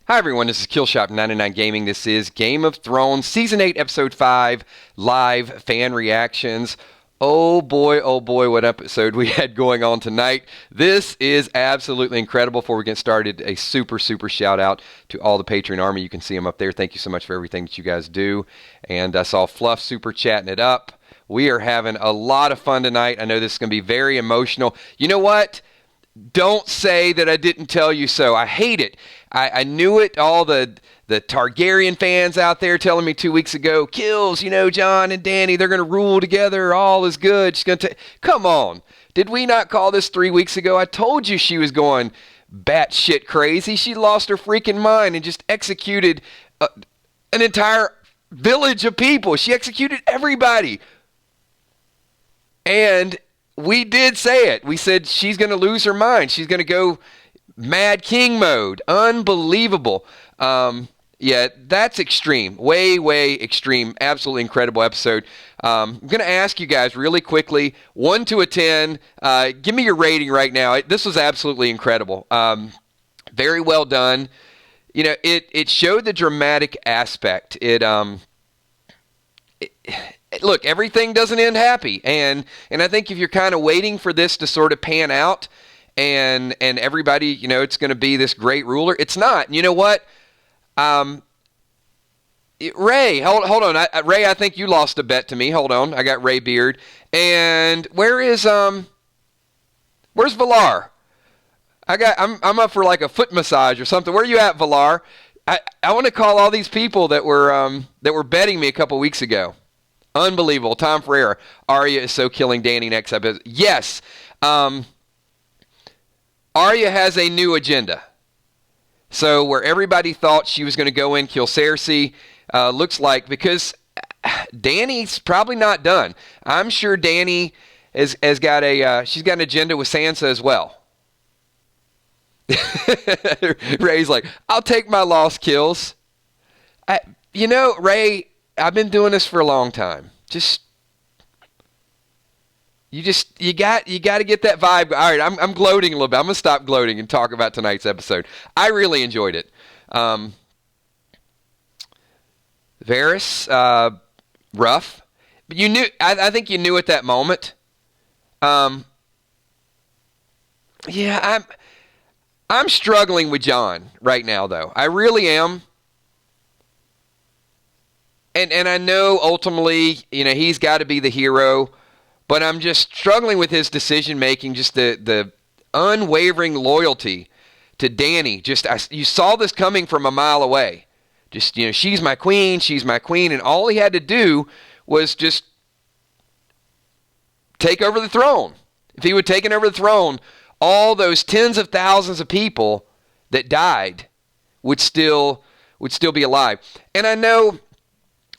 Hi everyone, this is Killshot99 Gaming. This is Game of Thrones Season 8, Episode 5, live fan reactions. Oh boy, what episode we had going on tonight. This is absolutely incredible. Before we get started, a super shout out to all the Patreon army. You can see them up there. Thank you so much for everything that you guys do. And I saw Fluff super chatting it up. We are having a lot of fun tonight. I know this is going to be very emotional. You know what? Don't say that I didn't tell you so. I hate it. I knew it. All the Targaryen fans out there telling me 2 weeks ago, Kills, Jon and Dany, they're going to rule together. All is good. She's going to come on. Did we not call this 3 weeks ago? I told you she was going batshit crazy. She lost her freaking mind and just executed an entire village of people. She executed everybody. And we did say it. We said she's going to lose her mind. She's going to go Mad King mode. Unbelievable. Yeah, that's extreme. Way extreme. Absolutely incredible episode. I'm going to ask you guys really quickly, 1 to a 10. Give me your rating right now. This was absolutely incredible. Very well done. It showed the dramatic aspect. Look, everything doesn't end happy, and I think if you're kind of waiting for this to sort of pan out, and everybody, it's going to be this great ruler, it's not. And you know what? Ray, hold on. Ray, I think you lost a bet to me. Hold on, I got Ray Beard, and where's Valar? I'm up for like a foot massage or something. Where are you at, Valar? I want to call all these people that were betting me a couple weeks ago. Unbelievable. Tom Ferreira. Arya is so killing Dany next episode. Yes. Arya has a new agenda. So where everybody thought she was going to go in, kill Cersei, looks like, because Dany's probably not done. I'm sure Dany has got she's got an agenda with Sansa as well. Ray's like, I'll take my lost kills. Ray, I've been doing this for a long time. You got to get that vibe. All right, I'm gloating a little bit. I'm gonna stop gloating and talk about tonight's episode. I really enjoyed it. Varys, rough, but you knew. I think you knew at that moment. Yeah, I'm struggling with Jon right now, though. I really am. And I know ultimately, he's got to be the hero, but I'm just struggling with his decision making, just the unwavering loyalty to Dany. You saw this coming from a mile away. Just, she's my queen, and all he had to do was just take over the throne. If he would have taken over the throne, all those tens of thousands of people that died would still be alive. And I know.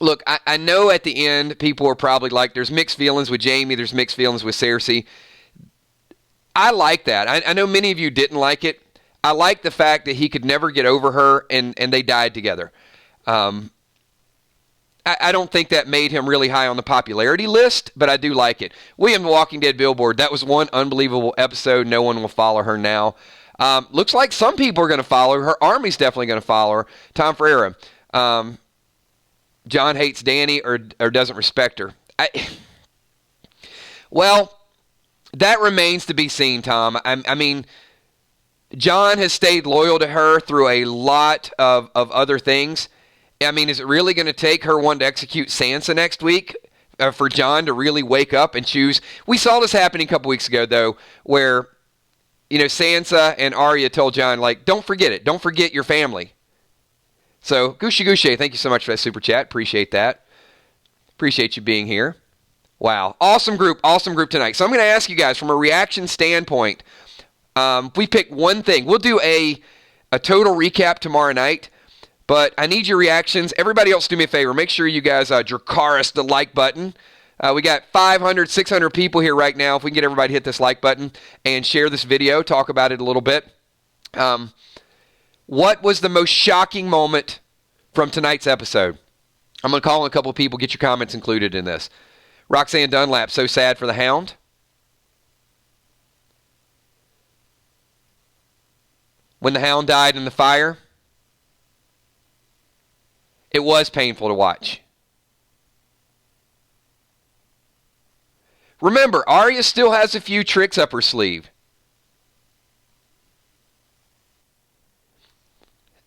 Look, I know at the end people are probably like, there's mixed feelings with Jaime, there's mixed feelings with Cersei. I like that. I know many of you didn't like it. I like the fact that he could never get over her and they died together. I don't think that made him really high on the popularity list, but I do like it. William the Walking Dead billboard, that was one unbelievable episode. No one will follow her now. Looks like some people are going to follow her. Her army's definitely going to follow her. Tom Ferreira. Jon hates Dany or doesn't respect her. Well, that remains to be seen, Tom. I mean, Jon has stayed loyal to her through a lot of other things. I mean, is it really going to take her wanting to execute Sansa next week for Jon to really wake up and choose? We saw this happening a couple weeks ago, though, where, Sansa and Arya told Jon, like, don't forget it. Don't forget your family. So, Gushe, thank you so much for that super chat. Appreciate that. Appreciate you being here. Wow. Awesome group tonight. So I'm going to ask you guys, from a reaction standpoint, we pick one thing. We'll do a total recap tomorrow night, but I need your reactions. Everybody else, do me a favor. Make sure you guys Dracarys the like button. We got 500, 600 people here right now. If we can get everybody to hit this like button and share this video, talk about it a little bit. What was the most shocking moment from tonight's episode? I'm going to call on a couple of people, get your comments included in this. Roxanne Dunlap, so sad for the Hound. When the Hound died in the fire. It was painful to watch. Remember, Arya still has a few tricks up her sleeve.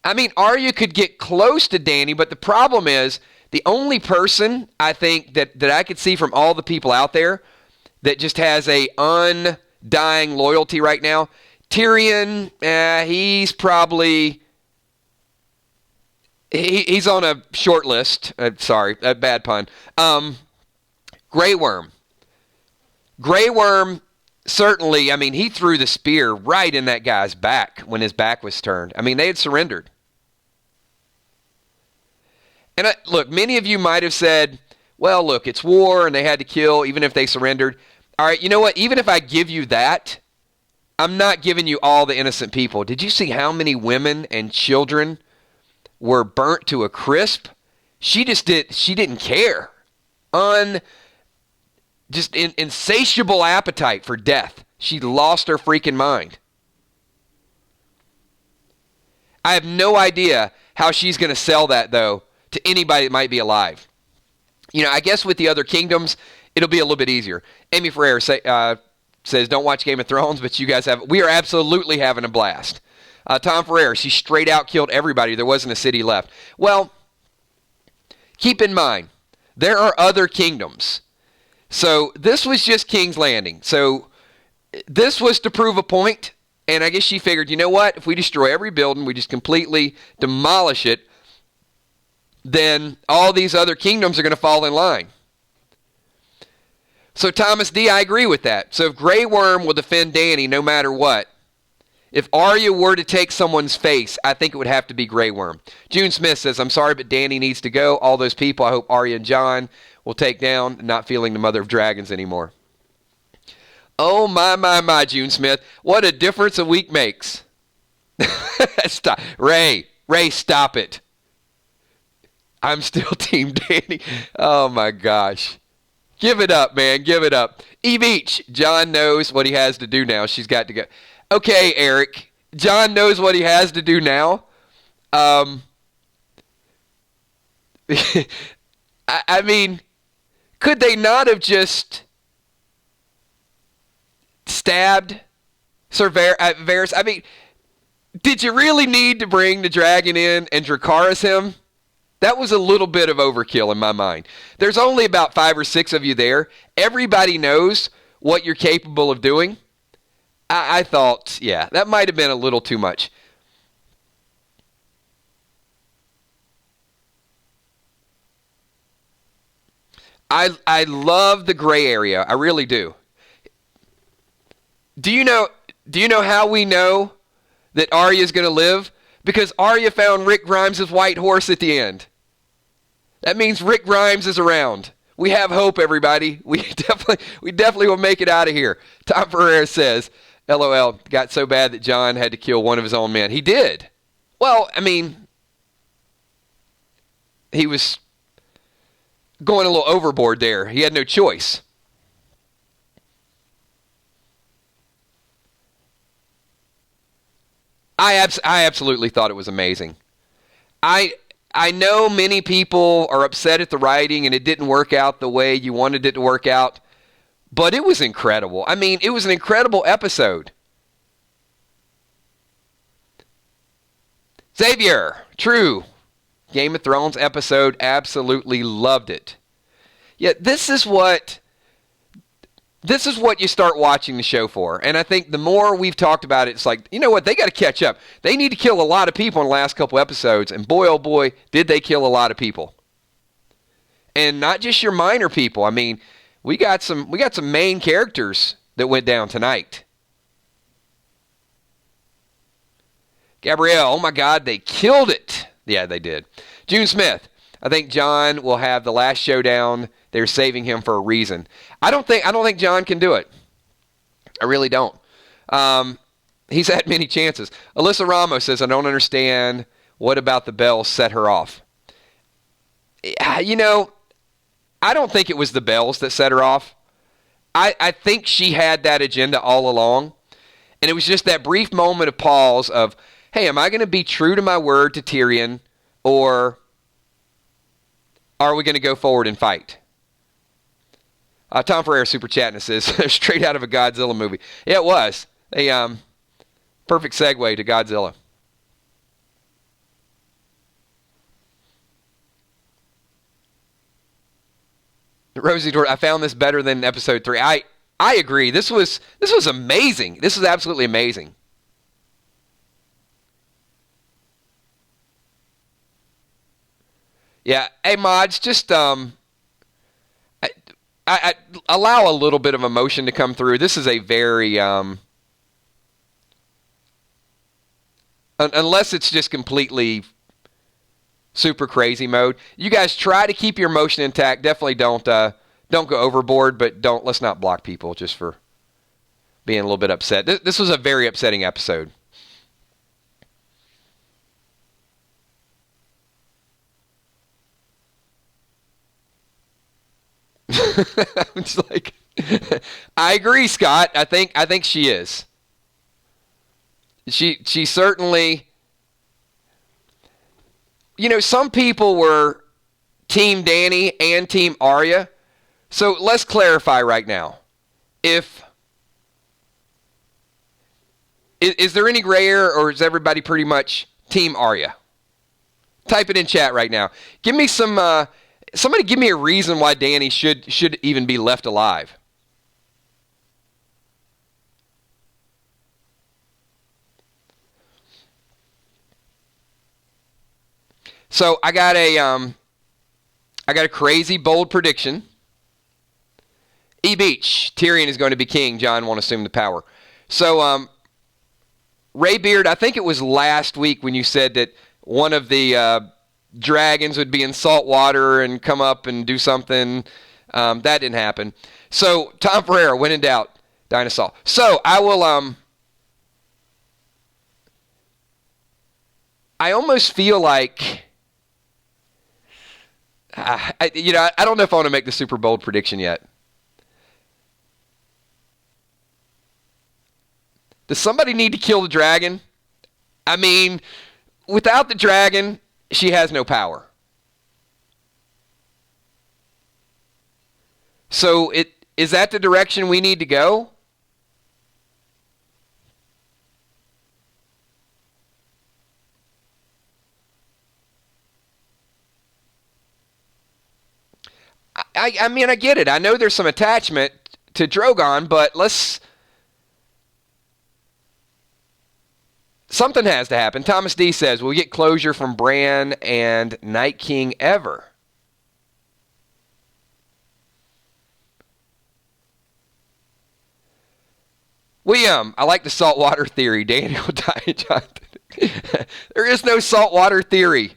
I mean, Arya could get close to Dany, but the problem is the only person I think that I could see from all the people out there that just has a undying loyalty right now, Tyrion, he's probably... He's on a short list. Sorry, a bad pun. Grey Worm. Grey Worm, certainly, I mean, he threw the spear right in that guy's back when his back was turned. I mean, they had surrendered. And look, many of you might have said, well, look, it's war and they had to kill even if they surrendered. All right, you know what? Even if I give you that, I'm not giving you all the innocent people. Did you see how many women and children were burnt to a crisp? She didn't care. Insatiable appetite for death. She lost her freaking mind. I have no idea how she's going to sell that, though, to anybody that might be alive. You know, I guess with the other kingdoms, it'll be a little bit easier. Amy Ferrer says, don't watch Game of Thrones, but you guys we are absolutely having a blast. Tom Ferrer, she straight out killed everybody. There wasn't a city left. Well, keep in mind, there are other kingdoms. So this was just King's Landing. So this was to prove a point, and I guess she figured, you know what? If we destroy every building, we just completely demolish it, then all these other kingdoms are going to fall in line. So Thomas D., I agree with that. So if Grey Worm will defend Dany no matter what, if Arya were to take someone's face, I think it would have to be Grey Worm. June Smith says, I'm sorry, but Dany needs to go. All those people I hope Arya and Jon will take down, not feeling the mother of dragons anymore. Oh, my, June Smith. What a difference a week makes. Stop. Ray, stop it. I'm still Team Dany. Oh, my gosh. Give it up, man. Give it up. E. Beach. Jon knows what he has to do now. She's got to go. Okay, Eric. Jon knows what he has to do now. I mean, could they not have just stabbed Sir Varys? I mean, did you really need to bring the dragon in and Dracarys him? That was a little bit of overkill in my mind. There's only about 5 or 6 of you there. Everybody knows what you're capable of doing. I thought, yeah, that might have been a little too much. I love the gray area. I really do. Do you know how we know that Arya's going to live? Because Arya found Rick Grimes' white horse at the end. That means Rick Grimes is around. We have hope, everybody. We definitely will make it out of here. Tom Ferreira says, LOL, got so bad that Jon had to kill one of his own men. He did. Well, I mean, he was going a little overboard there. He had no choice. I absolutely thought it was amazing. I know many people are upset at the writing and it didn't work out the way you wanted it to work out, but it was incredible. I mean, it was an incredible episode. Xavier, true. Game of Thrones episode, absolutely loved it. Yeah, this is what you start watching the show for. And I think the more we've talked about it, it's like, you know what? They got to catch up. They need to kill a lot of people in the last couple episodes. And boy, oh boy, did they kill a lot of people. And not just your minor people. I mean, we got some main characters that went down tonight. Gabrielle, oh my God, they killed it. Yeah, they did. June Smith, I think Jon will have the last showdown. They're saving him for a reason. I don't think Jon can do it. I really don't. He's had many chances. Alyssa Ramos says, I don't understand. What about the bells set her off? You know, I don't think it was the bells that set her off. I think she had that agenda all along. And it was just that brief moment of pause of, hey, am I going to be true to my word to Tyrion, or are we going to go forward and fight? Tom Ferreira super chatting says, straight out of a Godzilla movie. Yeah, it was. A perfect segue to Godzilla. Rosie, I found this better than episode 3. I agree. This was amazing. This was absolutely amazing. Yeah. Hey, mods, just I allow a little bit of emotion to come through. This is a very unless it's just completely super crazy mode. You guys try to keep your emotion intact. Definitely don't go overboard, but let's not block people just for being a little bit upset. This was a very upsetting episode. It's like, I agree, Scott. I think she is. She certainly. You know, some people were Team Dany and Team Arya. So let's clarify right now. Is there any gray area, or is everybody pretty much Team Arya? Type it in chat right now. Give me some. Somebody give me a reason why Dany should even be left alive. So I got a crazy bold prediction. E Beach, Tyrion is going to be king. Jon won't assume the power. So Ray Beard, I think it was last week when you said that one of the dragons would be in salt water and come up and do something. That didn't happen. So Tom Ferreira, when in doubt, dinosaur. So I will. I almost feel like. I don't know if I want to make the super bold prediction yet. Does somebody need to kill the dragon? I mean, without the dragon, she has no power. So is that the direction we need to go? I mean, I get it. I know there's some attachment to Drogon, but something has to happen. Thomas D says, we'll get closure from Bran and Night King ever. William, I like the saltwater theory. Daniel die, Jonathan. There is no saltwater theory.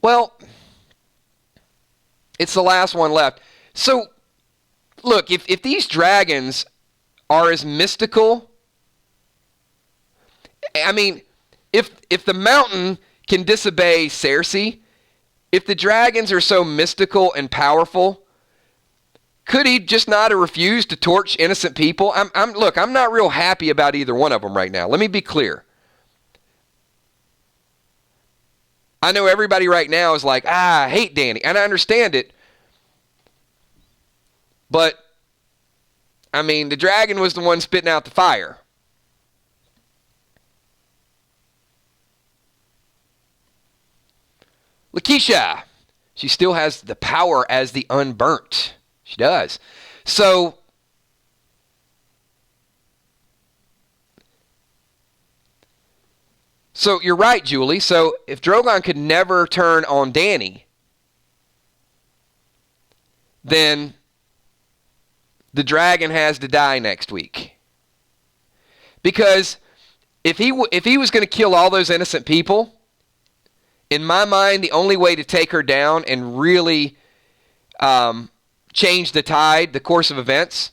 Well, it's the last one left. So, look, if these dragons are as mystical, I mean, if the mountain can disobey Cersei, if the dragons are so mystical and powerful, could he just not have refused to torch innocent people? Look, I'm not real happy about either one of them right now. Let me be clear. I know everybody right now is like, I hate Dany, and I understand it. But, I mean, the dragon was the one spitting out the fire. Lakeisha, she still has the power as the unburnt. She does. So, you're right, Julie. So if Drogon could never turn on Dany, then the dragon has to die next week. Because if he was going to kill all those innocent people, in my mind, the only way to take her down and really change the tide, the course of events.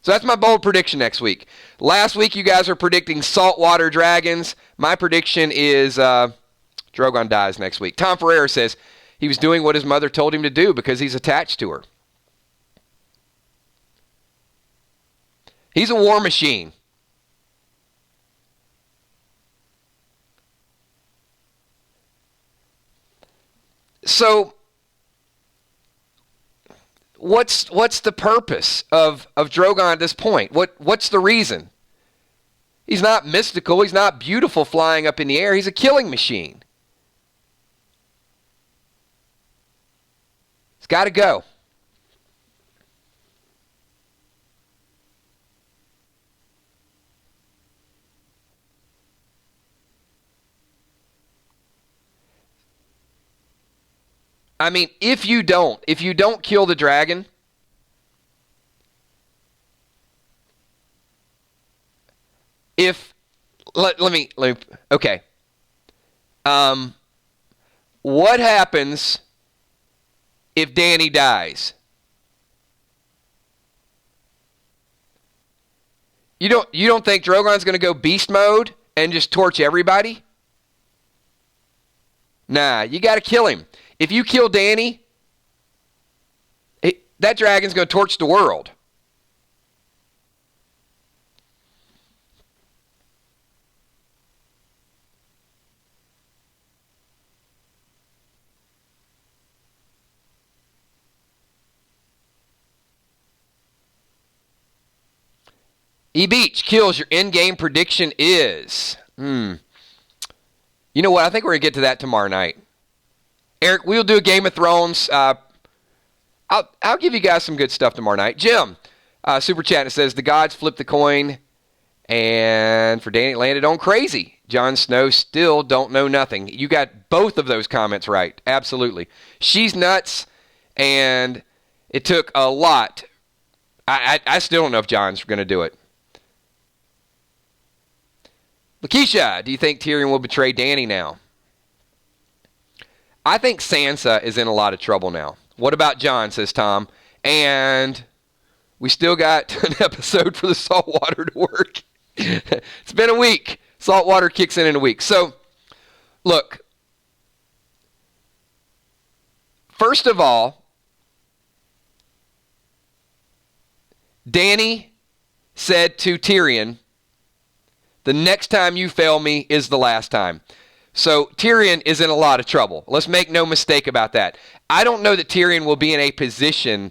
So that's my bold prediction next week. Last week, you guys are predicting saltwater dragons. My prediction is Drogon dies next week. Tom Ferreira says he was doing what his mother told him to do because he's attached to her. He's a war machine. So what's the purpose of Drogon at this point? What's the reason? He's not mystical. He's not beautiful flying up in the air. He's a killing machine. He's got to go. I mean, if you don't kill the dragon, let me okay. What happens if Dany dies? You don't think Drogon's going to go beast mode and just torch everybody? Nah, you got to kill him. If you kill Dany, that dragon's going to torch the world. E-Beach kills. Your in-game prediction is... You know what? I think we're going to get to that tomorrow night. Eric, we'll do a Game of Thrones. I'll give you guys some good stuff tomorrow night. Jim, super chat, it says, the gods flipped the coin, and for Dany it landed on crazy. Jon Snow still don't know nothing. You got both of those comments right. Absolutely. She's nuts, and it took a lot. I still don't know if Jon's going to do it. Lakeisha, do you think Tyrion will betray Dany now? I think Sansa is in a lot of trouble now. What about Jon, says Tom. And we still got an episode for the saltwater to work. It's been a week. Saltwater kicks in a week. So, look. First of all, Dany said to Tyrion, the next time you fail me is the last time. So Tyrion is in a lot of trouble. Let's make no mistake about that. I don't know that Tyrion will be in a position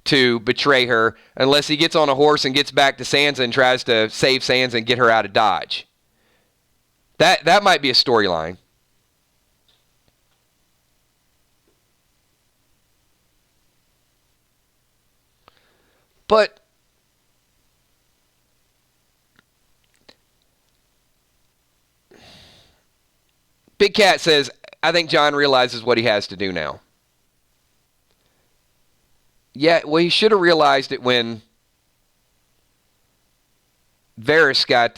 to betray her unless he gets on a horse and gets back to Sansa and tries to save Sansa and get her out of Dodge. That might be a storyline. But Big Cat says, I think Jon realizes what he has to do now. Yeah, well, he should have realized it when Varys got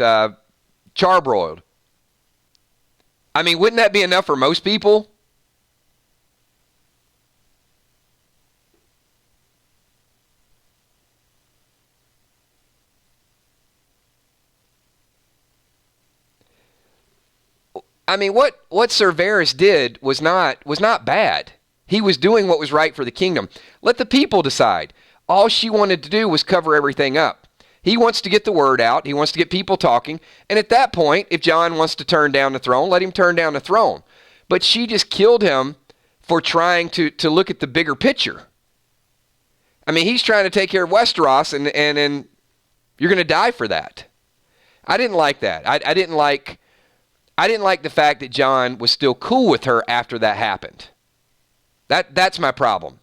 charbroiled. I mean, wouldn't that be enough for most people? I mean, what Sir Varys did was not bad. He was doing what was right for the kingdom. Let the people decide. All she wanted to do was cover everything up. He wants to get the word out. He wants to get people talking. And at that point, if Jon wants to turn down the throne, let him turn down the throne. But she just killed him for trying to look at the bigger picture. I mean, he's trying to take care of Westeros, and you're going to die for that. I didn't like that. I didn't like the fact that Jon was still cool with her after that happened. That's my problem.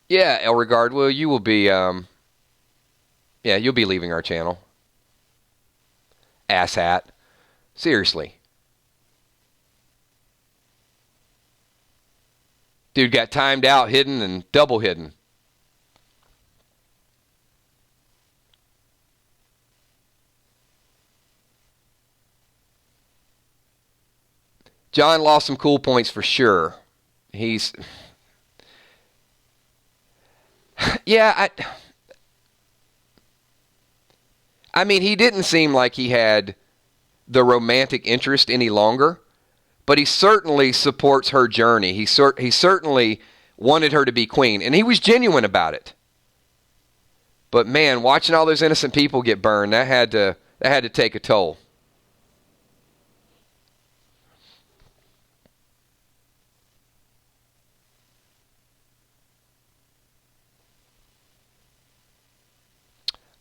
Yeah, Elregard, well, you will be, you'll be leaving our channel. Asshat. Seriously. Dude got timed out, hidden, and double hidden. Jon lost some cool points for sure. He's... Yeah, I mean, he didn't seem like he had the romantic interest any longer. but he certainly supports her journey. He certainly wanted her to be queen, and he was genuine about it. But man, watching all those innocent people get burned, that had to take a toll.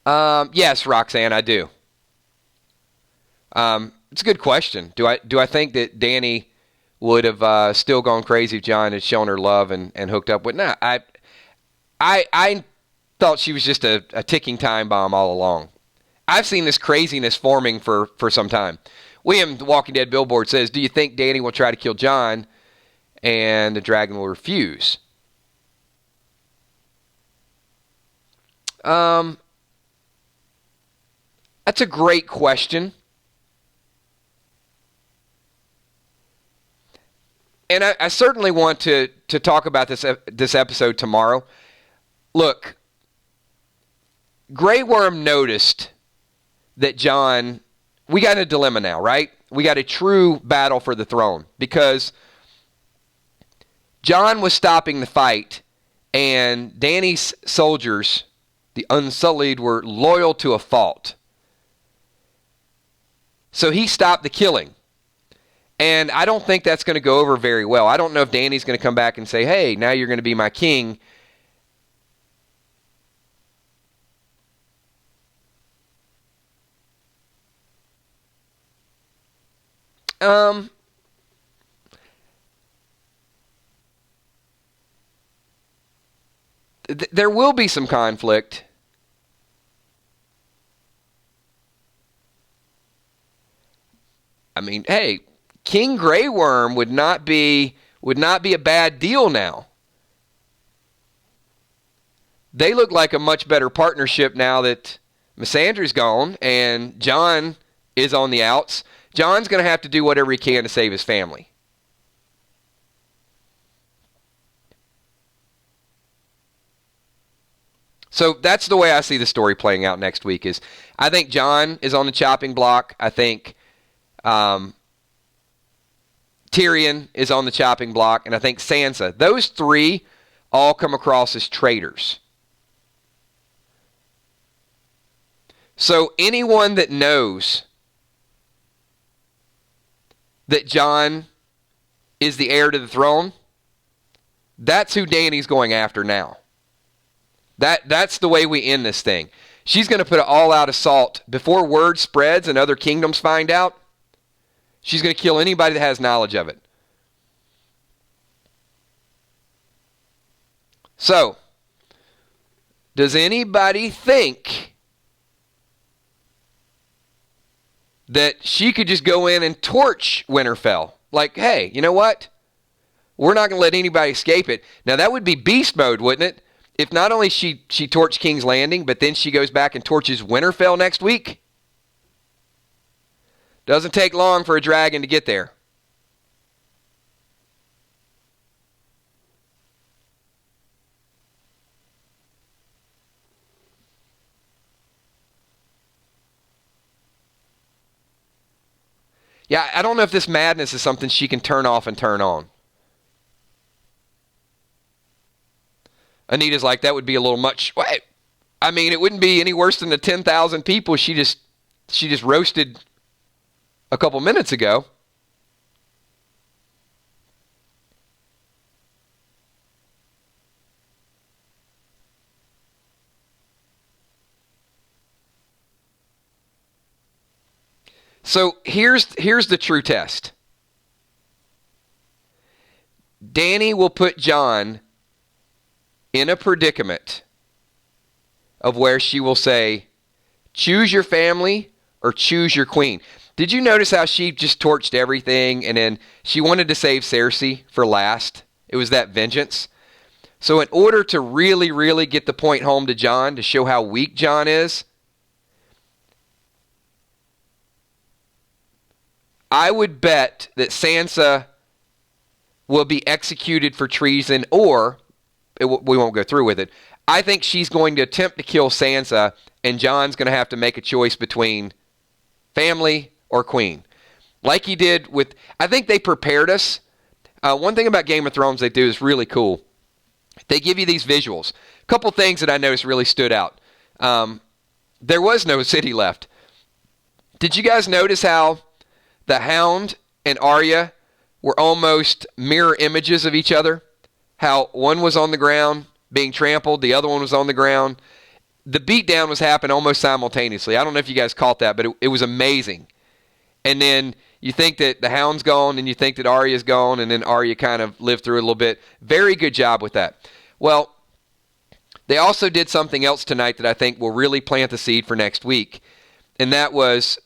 Yes, Roxanne, I do. It's a good question. Do I think that Dany would have still gone crazy if Jon had shown her love and hooked up with? Nah, I thought she was just a ticking time bomb all along. I've seen this craziness forming for some time. William, the Walking Dead billboard, says, do you think Dany will try to kill Jon and the dragon will refuse? That's a great question. And I certainly want to talk about this episode tomorrow. Look, Grey Worm noticed that Jon, we got a dilemma now, right? We got a true battle for the throne because Jon was stopping the fight and Dany's soldiers, the Unsullied, were loyal to a fault. So he stopped the killing. And I don't think that's going to go over very well. I don't know if Dany's going to come back and say, hey, now you're going to be my king. There will be some conflict. I mean, hey, King Grey Worm would not be a bad deal now. They look like a much better partnership now that Missandre's gone and Jon is on the outs. Jon's going to have to do whatever he can to save his family. So that's the way I see the story playing out next week. Is I think Jon is on the chopping block. I think Tyrion is on the chopping block, and I think Sansa. Those three all come across as traitors. So anyone that knows that Jon is the heir to the throne, that's who Dany's going after now. That's the way we end this thing. She's going to put an all-out assault before word spreads and other kingdoms find out. She's going to kill anybody that has knowledge of it. So, does anybody think that she could just go in and torch Winterfell? Like, hey, you know what? We're not going to let anybody escape it. Now, that would be beast mode, wouldn't it? If not only she torched King's Landing, but then she goes back and torches Winterfell next week. Doesn't take long for a dragon to get there. Yeah, I don't know if this madness is something she can turn off and turn on. Anita's like, that would be a little much. I mean, it wouldn't be any worse than the 10,000 people she just roasted a couple minutes ago. So here's the true test. Dany will put Jon in a predicament of where she will say, choose your family or choose your queen. Did you notice how she just torched everything and then she wanted to save Cersei for last? It was that vengeance. So in order to really, really get the point home to Jon, to show how weak Jon is, I would bet that Sansa will be executed for treason, or we won't go through with it. I think she's going to attempt to kill Sansa, and Jon's going to have to make a choice between family or queen. like he did with, I think they prepared us. One thing about Game of Thrones they do is really cool. They give you these visuals. A couple things that I noticed really stood out. There was no city left. Did you guys notice how the Hound and Arya were almost mirror images of each other? How one was on the ground being trampled, the other one was on the ground. The beatdown was happening almost simultaneously. I don't know if you guys caught that, but it was amazing. And then you think that the Hound's gone, and you think that Arya's gone, and then Arya kind of lived through it a little bit. Very good job with that. Well, they also did something else tonight that I think will really plant the seed for next week, and that was,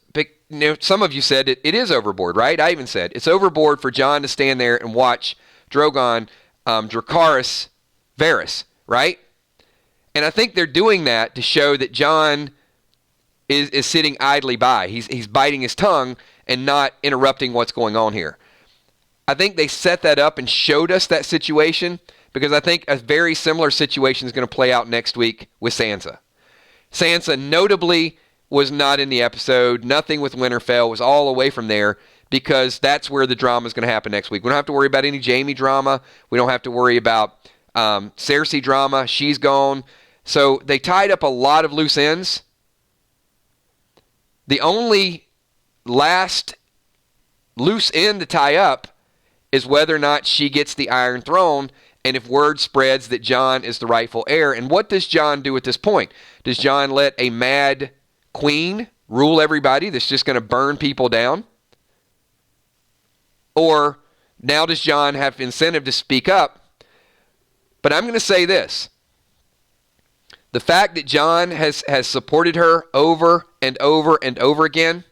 some of you said it is overboard, right? I even said it's overboard for Jon to stand there and watch Drogon Dracarys Varys, right? And I think they're doing that to show that Jon is sitting idly by. He's biting his tongue and not interrupting what's going on here. I think they set that up and showed us that situation because I think a very similar situation is going to play out next week with Sansa. Sansa notably was not in the episode. Nothing with Winterfell, was all away from there because that's where the drama is going to happen next week. We don't have to worry about any Jaime drama. We don't have to worry about Cersei drama. She's gone. So they tied up a lot of loose ends. The only last loose end to tie up is whether or not she gets the Iron Throne and if word spreads that Jon is the rightful heir. And what does Jon do at this point? Does Jon let a mad queen rule everybody that's just going to burn people down? Or now does Jon have incentive to speak up? But I'm going to say this. The fact that Jon has supported her over and over and over again,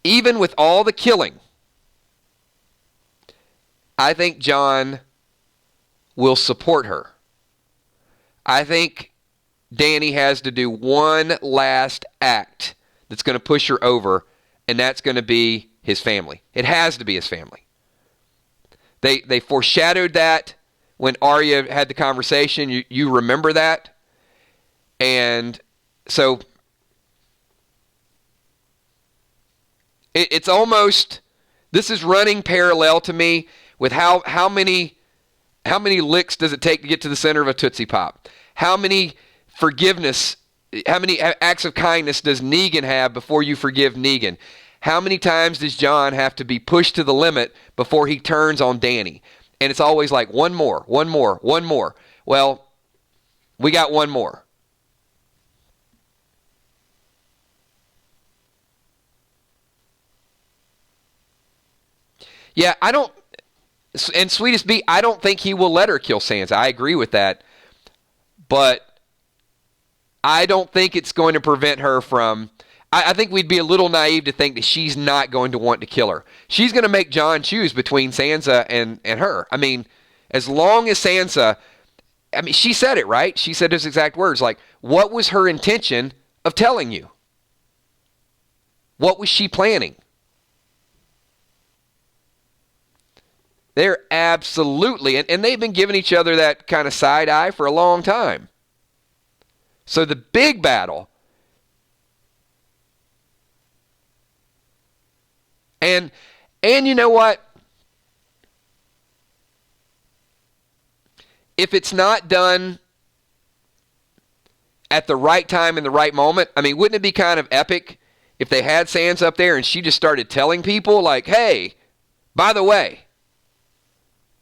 even with all the killing, I think Jon will support her. I think Dany has to do one last act that's going to push her over, and that's going to be his family. It has to be his family. They foreshadowed that when Arya had the conversation. You remember that? And so it's almost, this is running parallel to me with how many licks does it take to get to the center of a Tootsie Pop? How many acts of kindness does Negan have before you forgive Negan? How many times does Jon have to be pushed to the limit before he turns on Dany? And it's always like one more. Well, we got one more. Yeah, and Sweetest Bee, I don't think he will let her kill Sansa. I agree with that. But I don't think it's going to prevent her from, I think we'd be a little naive to think that she's not going to want to kill her. She's going to make Jon choose between Sansa and her. I mean, as long as Sansa, I mean, she said it, right? She said his exact words, like, what was her intention of telling you? What was she planning? They're absolutely, and they've been giving each other that kind of side eye for a long time. So the big battle, and you know what? If it's not done at the right time in the right moment, I mean, wouldn't it be kind of epic if they had Sansa up there and she just started telling people like, hey, by the way,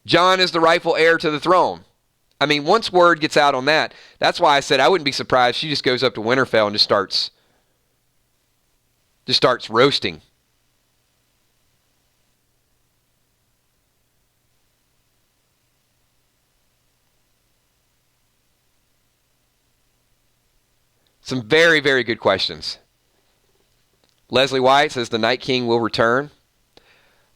Jon is the rightful heir to the throne. I mean, once word gets out on that, that's why I said I wouldn't be surprised if she just goes up to Winterfell and just starts roasting. Some very, very good questions. Leslie White says the Night King will return.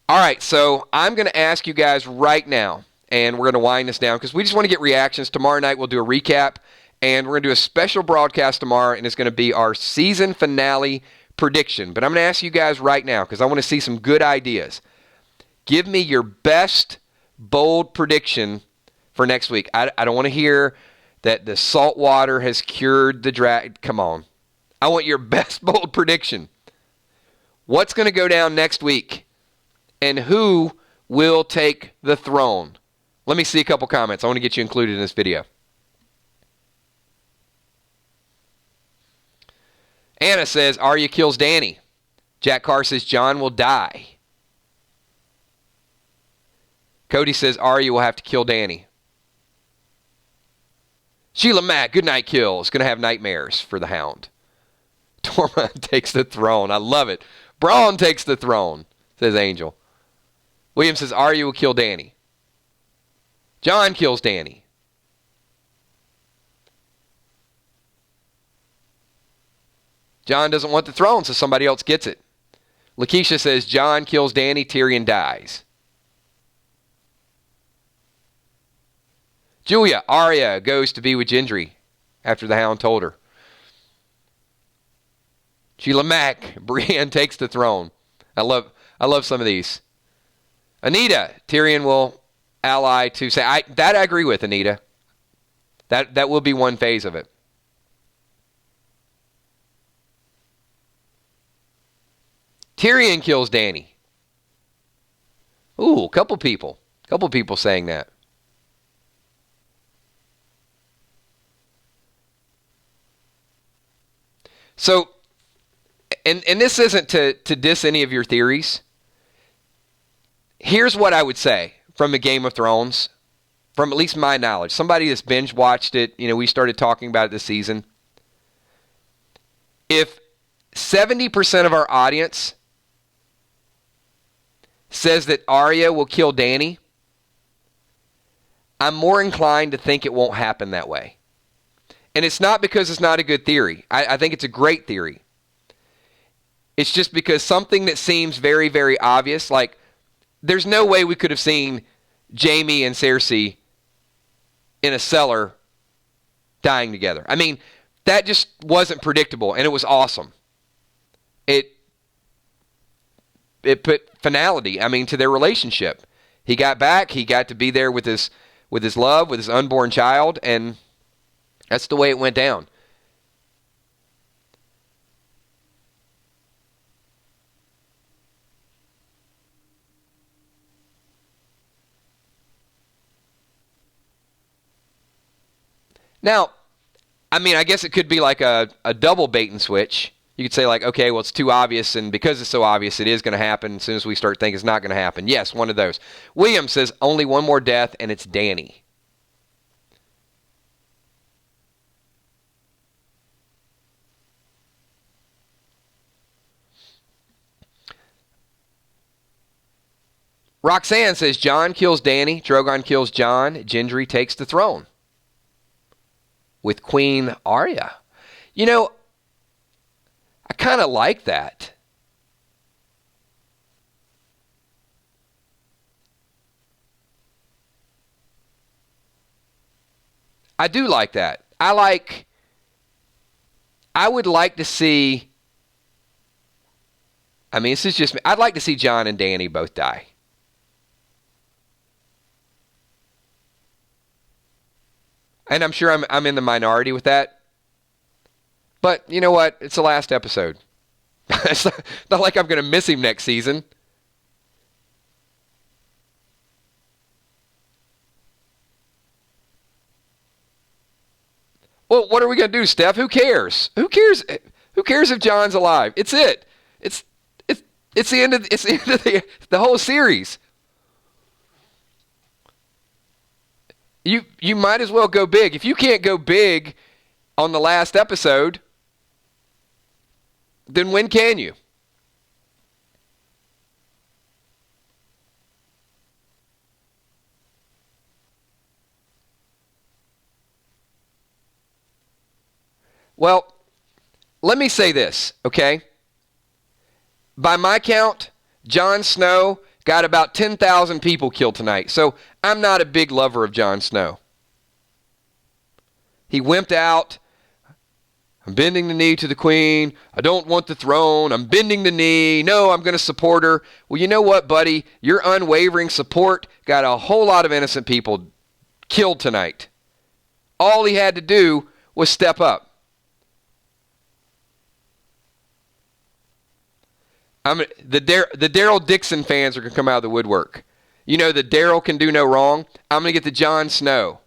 All right, so I'm going to ask you guys right now, and we're going to wind this down because we just want to get reactions. Tomorrow night we'll do a recap, and we're going to do a special broadcast tomorrow, and it's going to be our season finale prediction. But I'm going to ask you guys right now because I want to see some good ideas. Give me your best bold prediction for next week. I don't want to hear that the salt water has cured the dragon. Come on. I want your best bold prediction. What's going to go down next week? And who will take the throne? Let me see a couple comments. I want to get you included in this video. Anna says, Arya kills Dany. Jack Carr says, Jon will die. Cody says, Arya will have to kill Dany. Sheila Mack, good night kill, is going to have nightmares for the Hound. Tormund takes the throne. I love it. Braun takes the throne, says Angel. William says, Arya will kill Dany. Jon kills Dany. Jon doesn't want the throne, so somebody else gets it. Lakeisha says, Jon kills Dany, Tyrion dies. Julia, Arya goes to be with Gendry after the Hound told her. Sheila Mack, Brienne takes the throne. I love some of these. Anita, Tyrion will ally to say, I agree with, Anita. That will be one phase of it. Tyrion kills Dany. Ooh, a couple people saying that. So, and this isn't to diss any of your theories. Here's what I would say from the Game of Thrones, from at least my knowledge. Somebody that's binge watched it, we started talking about it this season. If 70% of our audience says that Arya will kill Dany, I'm more inclined to think it won't happen that way. And it's not because it's not a good theory. I think it's a great theory. It's just because something that seems very, very obvious, like there's no way we could have seen Jaime and Cersei in a cellar dying together. I mean, that just wasn't predictable, and it was awesome. It put finality, to their relationship. He got back. He got to be there with his love, with his unborn child, and that's the way it went down. Now, I guess it could be like a double bait and switch. You could say like, okay, well, it's too obvious, and because it's so obvious, it is going to happen as soon as we start thinking it's not going to happen. Yes, one of those. William says only one more death, and it's Dany. Roxanne says Jon kills Dany, Drogon kills Jon, Gendry takes the throne with Queen Arya. I kind of like that. I do like that. I would like to see, this is just me. I'd like to see Jon and Dany both die. And I'm sure I'm in the minority with that. But you know what? It's the last episode. It's not like I'm going to miss him next season. Well, what are we going to do, Steph? Who cares? Who cares? Who cares if Jon's alive? It's it. It's the end of the whole series. You might as well go big. If you can't go big on the last episode, then when can you? Well, let me say this, okay? By my count, Jon Snow got about 10,000 people killed tonight. So I'm not a big lover of Jon Snow. He wimped out. I'm bending the knee to the queen. I don't want the throne. I'm bending the knee. No, I'm going to support her. Well, you know what, buddy? Your unwavering support got a whole lot of innocent people killed tonight. All he had to do was step up. The Daryl Dixon fans are going to come out of the woodwork. You know that Daryl can do no wrong. I'm going to get the Jon Snow.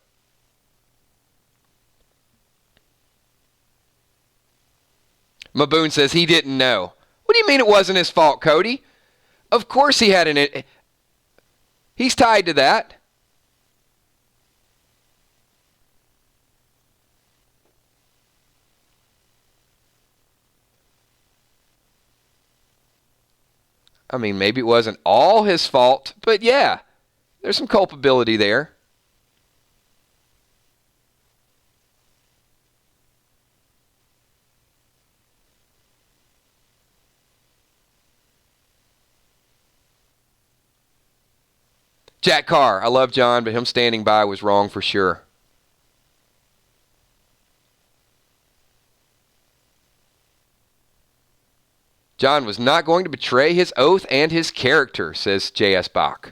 Maboon says he didn't know. What do you mean it wasn't his fault, Cody? Of course he had an... He's tied to that. I mean, maybe it wasn't all his fault, but yeah, there's some culpability there. Jack Carr, I love Jon, but him standing by was wrong for sure. Jon was not going to betray his oath and his character, says J.S. Bach.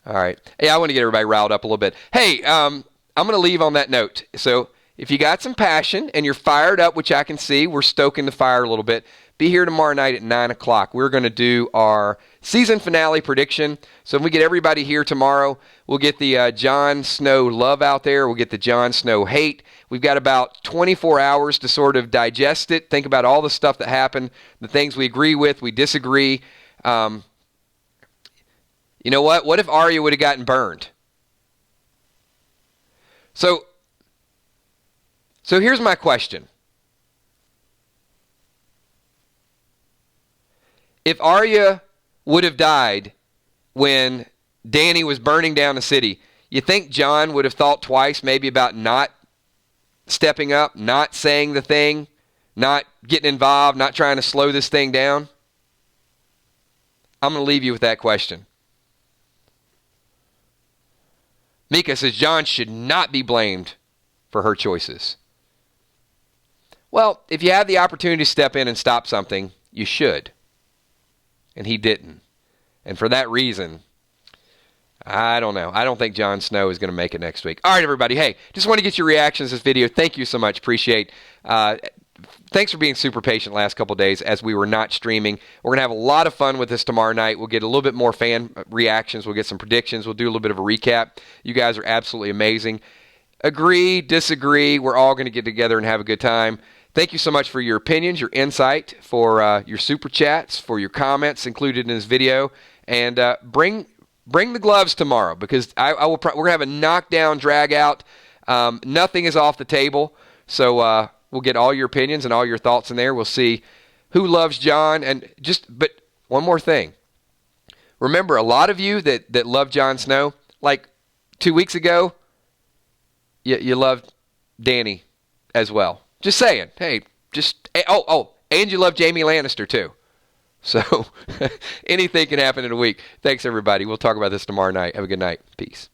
All right. Hey, I want to get everybody riled up a little bit. Hey, I'm going to leave on that note. So if you got some passion and you're fired up, which I can see, we're stoking the fire a little bit, be here tomorrow night at 9 o'clock. We're going to do our season finale prediction. So if we get everybody here tomorrow, we'll get the Jon Snow love out there. We'll get the Jon Snow hate. We've got about 24 hours to sort of digest it, think about all the stuff that happened, the things we agree with, we disagree. You know what? What if Arya would have gotten burned? So here's my question. If Arya would have died when Dany was burning down the city, you think Jon would have thought twice maybe about not stepping up, not saying the thing, not getting involved, not trying to slow this thing down? I'm going to leave you with that question. Mika says Jon should not be blamed for her choices. Well, if you have the opportunity to step in and stop something, you should. And he didn't. And for that reason, I don't know. I don't think Jon Snow is going to make it next week. All right, everybody. Hey, just want to get your reactions to this video. Thank you so much. Appreciate thanks for being super patient last couple days as we were not streaming. We're going to have a lot of fun with this tomorrow night. We'll get a little bit more fan reactions. We'll get some predictions. We'll do a little bit of a recap. You guys are absolutely amazing. Agree, disagree. We're all going to get together and have a good time. Thank you so much for your opinions, your insight, for your super chats, for your comments included in this video. And bring the gloves tomorrow because we're going to have a knockdown, drag out. Nothing is off the table. So we'll get all your opinions and all your thoughts in there. We'll see who loves Jon. But one more thing. Remember, a lot of you that love Jon Snow, like 2 weeks ago, you loved Dany as well. Just saying. Hey, and you love Jaime Lannister too. So anything can happen in a week. Thanks, everybody. We'll talk about this tomorrow night. Have a good night. Peace.